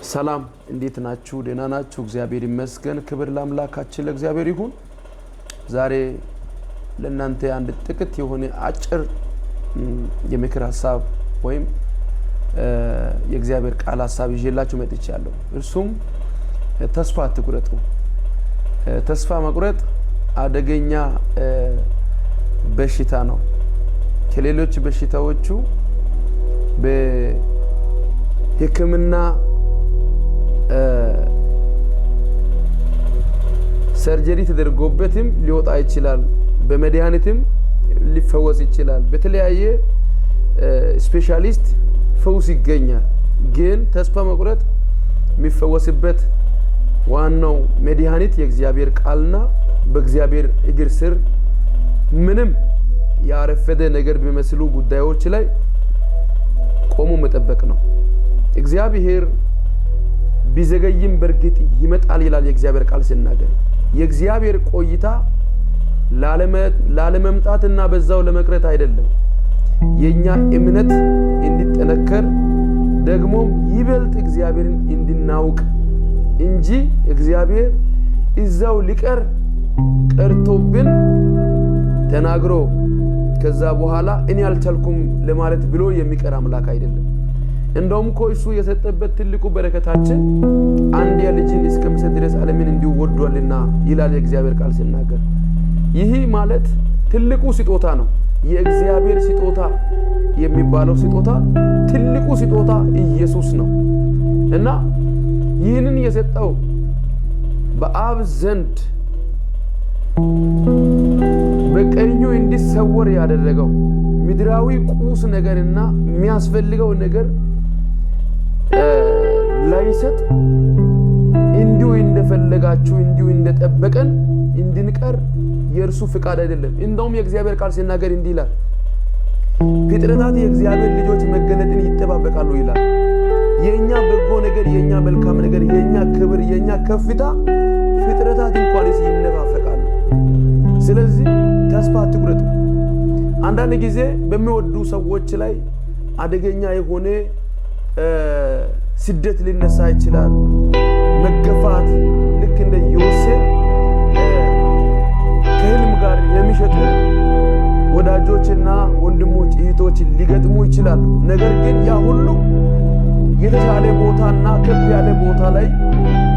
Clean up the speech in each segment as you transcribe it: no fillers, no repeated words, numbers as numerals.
ሰላም እንዴት ናችሁ? ደህና ናችሁ? እግዚአብሔር ይመስገን። ክብር ለአምላካችን ለእግዚአብሔር ይሁን። ዛሬ ለእናንተ አንድ ጥቂት የሆነ አጭር የምክር ሐሳብ ወይም የእግዚአብሔር ቃል ሐሳብ ይዤላችሁ መጥቻለሁ። እርሱም ተስፋ አትቁረጡ። ተስፋ መቁረጥ አደገኛ በሽታ ነው። ከሌሎች በሽታዎቹ በሕክምና ሰርጀሪ ተደርጎበትም ሊወጣ ይችላል። በመድኃኒትም ሊፈወስ ይችላል። በተለያየ ስፔሻሊስት ፈውስ ይገኛል። ግን ተስፋ መቁረጥ የሚፈወስበት ዋናው መድኃኒት የእግዚአብሔር ቃልና በእግዚአብሔር እግር ስር ምንም ያረፈደ ነገር በሚመስሉ ጉዳዮች ላይ ቆሞ መጠበቅ ነው። እግዚአብሔር ቢዘገይም በርግጥ ይመጣል ይላል የእግዚአብሔር ቃል ሲናገር። የእግዚአብሔር ቆይታ ላለመምጣትና በዛው ለመቅረት አይደለም። የኛ እምነት እንዲጠነከር ደግሞም ይበልጥ እግዚአብሔርን እንድናውቅ እንጂ እግዚአብሔር እዛው ሊቀር ቀርቶብን ተናግሮ ከዛ በኋላ እኔ አልቻልኩም ለማለት ብሎ የሚቀር አምላክ አይደለም። እንደውም እሱ የሰጠበት ትልቁ በረከታችን አንድያ ልጅን እስከሚሰጥ ድረስ ዓለምን እንዲሁ ወዷልና ይላል የእግዚአብሔር ቃል ሲናገር። ይህ ማለት ትልቁ ስጦታ ነው። የእግዚአብሔር ስጦታ የሚባለው ስጦታ ትልቁ ስጦታ ኢየሱስ ነው እና ይህንን የሰጠው በአብ ዘንድ በቀኙ እንዲሰወር ያደረገው ምድራዊ ቁስ ነገርና የሚያስፈልገው ነገር ላይሰጥ እንዲሁ እንደፈለጋችሁ እንዲሁ እንደጠበቀን እንድንቀር የእርሱ ፍቃድ አይደለም። እንደውም የእግዚአብሔር ቃል ሲናገር እንዲህ ይላል፣ ፍጥረታት የእግዚአብሔር ልጆች መገለጥን ይጠባበቃሉ ይላል። የኛ በጎ ነገር፣ የኛ መልካም ነገር፣ የኛ ክብር፣ የኛ ከፍታ ፍጥረታት እንኳን ይነፋፈቃሉ። ስለዚህ ተስፋ አትቁረጡ። አንዳንድ ጊዜ በሚወዱ ሰዎች ላይ አደገኛ የሆነ ስደት ሊነሳ ይችላል። መገፋት፣ ልክ እንደ ዮሴፍ ከህልም ጋር የሚሸጡ ወዳጆችና ወንድሞች እህቶች ሊገጥሙ ይችላሉ። ነገር ግን ያ ሁሉ የተሻለ ቦታና ከፍ ያለ ቦታ ላይ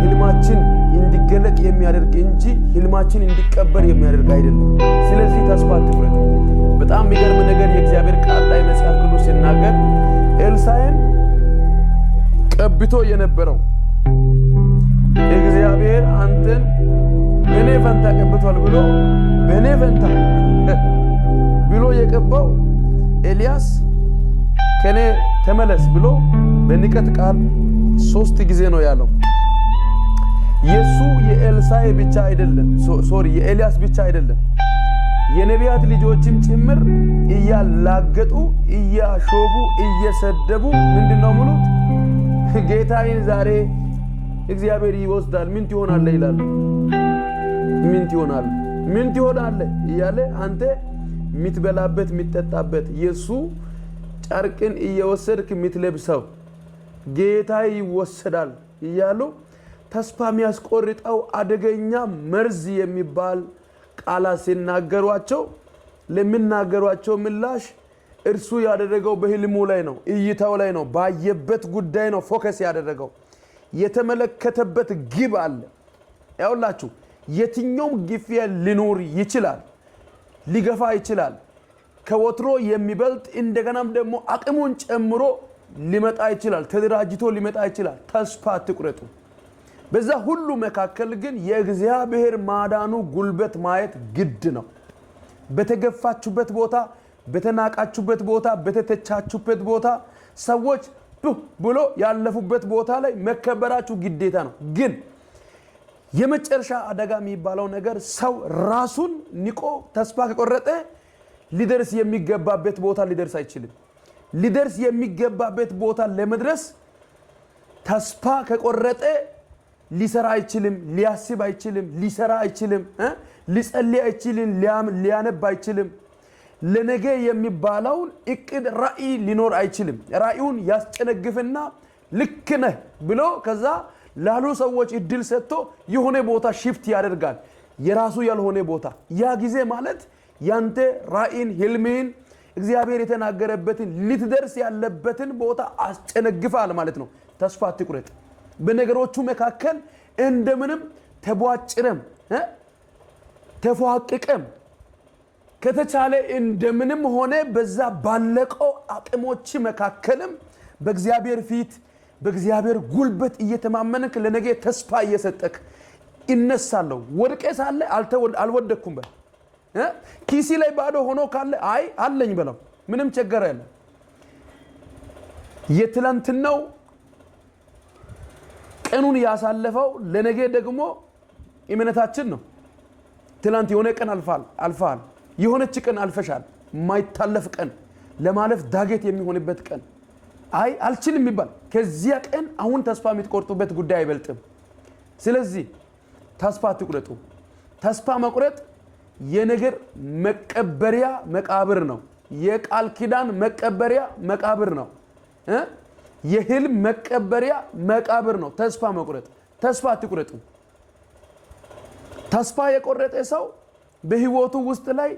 ህልማችን እንዲገለጥ የሚያደርግ እንጂ ህልማችን እንዲቀበር የሚያደርግ አይደለም። ስለዚህ ተስፋ አትቁረጡ። በጣም የሚገርም ነገር የእግዚአብሔር ቃል ላይ መጽሐፍ ቅዱስ ሲናገር ኤልሳዕን ቀብቶ የነበረው እግዚአብሔር አንተን በኔ ፈንታ ቀብቷል ብሎ በኔ ፈንታ ብሎ የቀባው ኤልያስ ከኔ ተመለስ ብሎ በንቀት ቃል 3 ጊዜ ነው ያለው። የሱ የኤልሳዕ ብቻ አይደለም፣ የኤልያስ ብቻ አይደለም፣ የነቢያት ልጆችም ጭምር እያላገጡ እያሾፉ እየሰደቡ ምንድነው ሙሉት ጌታዬን ዛሬ እግዚአብሔር ይወስዳል ምን ትሆናለህ ይላል። ምን ትሆናለህ እያለ አንተ የምትበላበት የምትጠጣበት የሱ ጨርቅን እየወሰድክ የምትለብሰው ጌታዬ ይወሰዳል እያሉ ተስፋ የሚያስቆርጠው አደገኛ መርዝ የሚባል ቃላት ሲናገሯቸው ለሚናገሯቸው ምላሽ እርሱ ያደረገው በህልሙ ላይ ነው፣ እይታው ላይ ነው፣ ባየበት ጉዳይ ነው ፎከስ ያደረገው። የተመለከተበት ግብ አለ። ያውላችሁ የትኛውም ግፊያ ሊኖር ይችላል፣ ሊገፋ ይችላል። ከወትሮ የሚበልጥ እንደገናም ደግሞ አቅሙን ጨምሮ ሊመጣ ይችላል፣ ተደራጅቶ ሊመጣ ይችላል። ተስፋ አትቁረጡ። በዛ ሁሉ መካከል ግን የእግዚአብሔር ማዳኑ ጉልበት ማየት ግድ ነው። በተገፋችሁበት ቦታ፣ በተናቃችሁበት ቦታ፣ በተተቻችሁበት ቦታ፣ ሰዎች ብሎ ያለፉበት ቦታ ላይ መከበራችሁ ግዴታ ነው። ግን የመጨረሻ አደጋ የሚባለው ነገር ሰው ራሱን ንቆ ተስፋ ከቆረጠ ሊደርስ የሚገባበት ቦታ ሊደርስ አይችልም። ሊደርስ የሚገባበት ቦታ ለመድረስ ተስፋ ከቆረጠ ሊሰራ አይችልም፣ ሊያስብ አይችልም፣ ሊሰራ አይችልም፣ ሊጸልይ አይችልም፣ ሊያነብ አይችልም። ለነገ የሚባለውን እቅድ ራዕይ ሊኖር አይችልም። ራዕዩን ያስጨነግፍና ልክ ነህ ብሎ ከዛ ላሉ ሰዎች እድል ሰጥቶ የሆነ ቦታ ሽፍት ያደርጋል የራሱ ያልሆነ ቦታ ያ ጊዜ ማለት ያንተ ራእይን ህልምህን እግዚአብሔር የተናገረበትን ልትደርስ ያለበትን ቦታ አስጨነግፋል ማለት ነው ተስፋ አትቁረጥ በነገሮቹ መካከል እንደምንም ተቧጭረም ተፏቅቀም ከተቻለ እንደምንም ሆነ በዛ ባለቀው አቅሞች መካከልም በእግዚአብሔር ፊት በእግዚአብሔር ጉልበት እየተማመንክ ለነገ ተስፋ እየሰጠክ ይነሳለው ወድቄ ሳለ አልወደኩም በል ኪሲ ላይ ባዶ ሆኖ ካለ አይ አለኝ በለው ምንም ቸገር ያለ የትላንትናው ቀኑን ያሳለፈው ለነገ ደግሞ እምነታችን ነው ትላንት የሆነ ቀን አልፋል የሆነች ቀን አልፈሻል ማይታለፍ ቀን ለማለፍ ዳገት የሚሆንበት ቀን አይ አልችልም ይባል ከዚያ ቀን አሁን ተስፋ የምትቆርጡበት ጉዳይ አይበልጥም ስለዚህ ተስፋ አትቁረጡ ተስፋ መቁረጥ የነገር መቀበሪያ መቃብር ነው የቃል ኪዳን መቀበሪያ መቃብር ነው የህልም መቀበሪያ መቃብር ነው ተስፋ መቁረጥ ተስፋ አትቁረጡ ተስፋ የቆረጠ ሰው በህይወቱ ውስጥ ላይ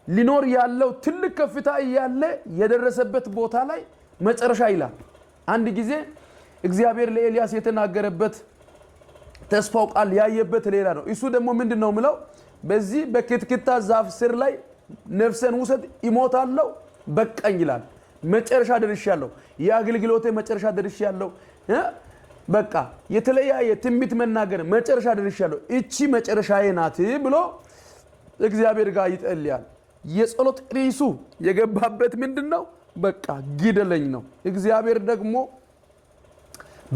ሊኖር ያለው ትልቅ ከፍታ ያለ የደረሰበት ቦታ ላይ መጨረሻ ይላል አንድ ጊዜ እግዚአብሔር ለኤልያስ የተናገረበት ተስፋው ቃል ያየበት ሌላ ነው እሱ ደግሞ ምንድነው ምለው በዚህ በክትክታ ዛፍ ስር ላይ ነፍሰን ውሰድ ይሞታለው በቃኝ ይላል መጨረሻ ደርሻለሁ የአገልግሎቴ መጨረሻ ደርሻለሁ በቃ የተለያየ ትንቢት መናገር መጨረሻ ደርሻለሁ እቺ መጨረሻዬ ናት ብሎ እግዚአብሔር ጋር ይጠልያል የጸሎት ርዕሱ የገባበት ምንድነው በቃ ግደለኝ ነው እግዚአብሔር ደግሞ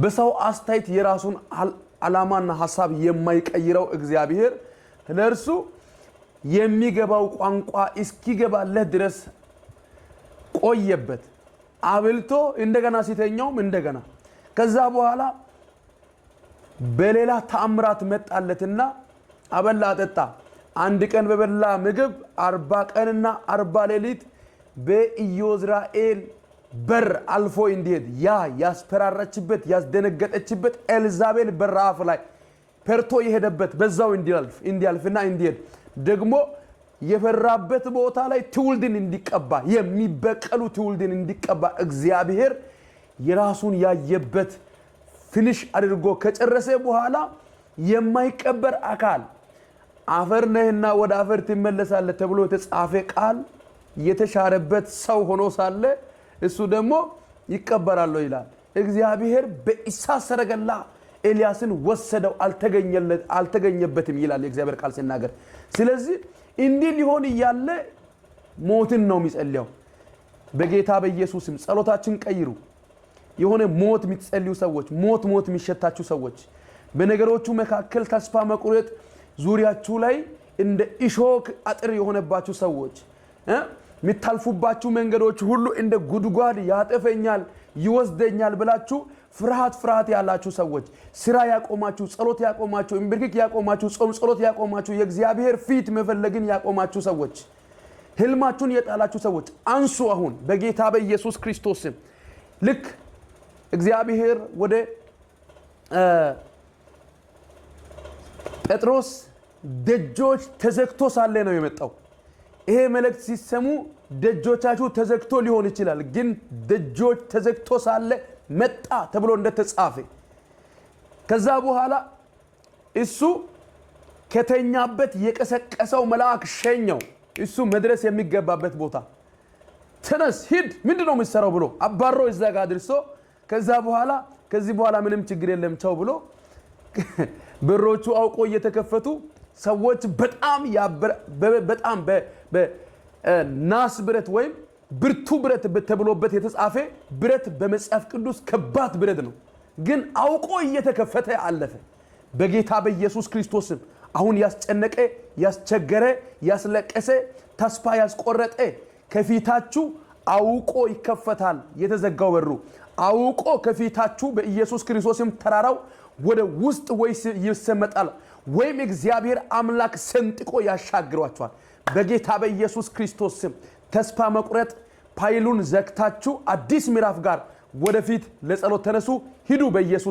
በሰው አስተያየት የራሱን ዓላማና ሐሳብ የማይቀይረው እግዚአብሔር ለርሱ የሚገባው ቋንቋ እስኪገባለት ድረስ ቆየበት አብልቶ እንደገና ሲተኛውም እንደገና ከዛ በኋላ በሌላ ተአምራት መጣለትና አበላ አጠጣ አንድ ቀን በበላ ምግብ 40 ቀንና 40 ሌሊት በኢዮዝራኤል በር አልፎ እንዲሄድ ያ ያስፈራራችበት ያስደነገጠችበት ኤልዛቤል በራፍ ላይ ፐርቶ የሄደበት በዛው እንዲያልፍና እንዲሄድ ደግሞ የፈራበት ቦታ ላይ ትውልድን እንዲቀባ የሚበቀሉ ትውልድን እንዲቀባ እግዚአብሔር የራሱን ያየበት ፍንሽ አድርጎ ከጨረሰ በኋላ የማይቀበር አካል አፈር ነህና ወደ አፈር ትመለሳለህ ተብሎ የተጻፈ ቃል የተሻረበት ሰው ሆኖ ሳለ እሱ ደግሞ ይቀበራል ይላል እግዚአብሔር በኢሳት ሰረገላ ኤልያስን ወሰደው አልተገኘበትም ይላል የእግዚአብሔር ቃል ሲናገር ስለዚህ እንዲህ ሊሆን ይያለ ሞትን ነው የሚጸልየው በጌታ በኢየሱስም ጸሎታችን ቀይሩ የሆነ ሞት የሚጸልዩ ሰዎች ሞት የሚሸታችሁ ሰዎች በነገሮቹ መካከል ተስፋ መቁረጥ ዙሪያችሁ ላይ እንደ ኢሾክ አጥር የሆነባችሁ ሰዎች ሚታልፉባችሁ መንገዶች ሁሉ እንደ ጉድጓድ ያጠፈኛል ይወስደኛል ብላችሁ ፍርሃት ያላችሁ ሰዎች ስራ ያቆማችሁ ጸሎት ያቆማችሁ እንብርክክ ያቆማችሁ ጾም ጸሎት ያቆማችሁ የእግዚአብሔር ፊት መፈለግን ያቆማችሁ ሰዎች ህልማችሁን የጣላችሁ ሰዎች አንሱ አሁን በጌታ በኢየሱስ ክርስቶስ ልክ እግዚአብሔር ወደ ጴጥሮስ ደጆች ተዘግቶ ሳለ ነው የመጣው ይሄ መልእክት ሲሰሙ ደጆቻችሁ ተዘግቶ ሊሆን ይችላል ግን ደጆች ተዘግቶ ሳለ መጣ ተብሎ እንደተጻፈ ከዛ በኋላ እሱ ከተኛበት የቀሰቀሰው መልአክ ሸኘው እሱ መድረስ የሚገባበት ቦታ ተነስ ሂድ ምንድነው የሚሰራው ብሎ አባሮ ይዛጋ አድርሶ ከዛ በኋላ ከዚህ በኋላ ምንም ችግር የለም ቻው ብሎ በሮቹ አውቆ እየተከፈቱ ሰዎች በጣም በናስ ብረት ወይም ብርቱ ብረት ተብሎበት የተጻፈ ብረት በመጽሐፍ ቅዱስ ከባድ ብረት ነው ግን አውቆ እየተከፈተ አለፈ በጌታ በኢየሱስ ክርስቶስ አሁን ያስጨነቀ ያስቸገረ ያስለቀሰ ተስፋ ያስቆረጠ ከፊታችሁ አውቆ ይከፈታል የተዘጋው በሩ አውቆ ከፊታችሁ በኢየሱስ ክርስቶስም ተራራው ወደ ውስጥ ወይስ ይሰመጣል ወይም እግዚአብሔር አምላክ ሰንጥቆ ያሻግሯቸዋል በጌታ በኢየሱስ ክርስቶስ ተስፋ መቁረጥ ፓይሉን ዘግታችሁ አዲስ ምዕራፍ ጋር ወደፊት ለጸሎት ተነሱ። ሂዱ በኢየሱስ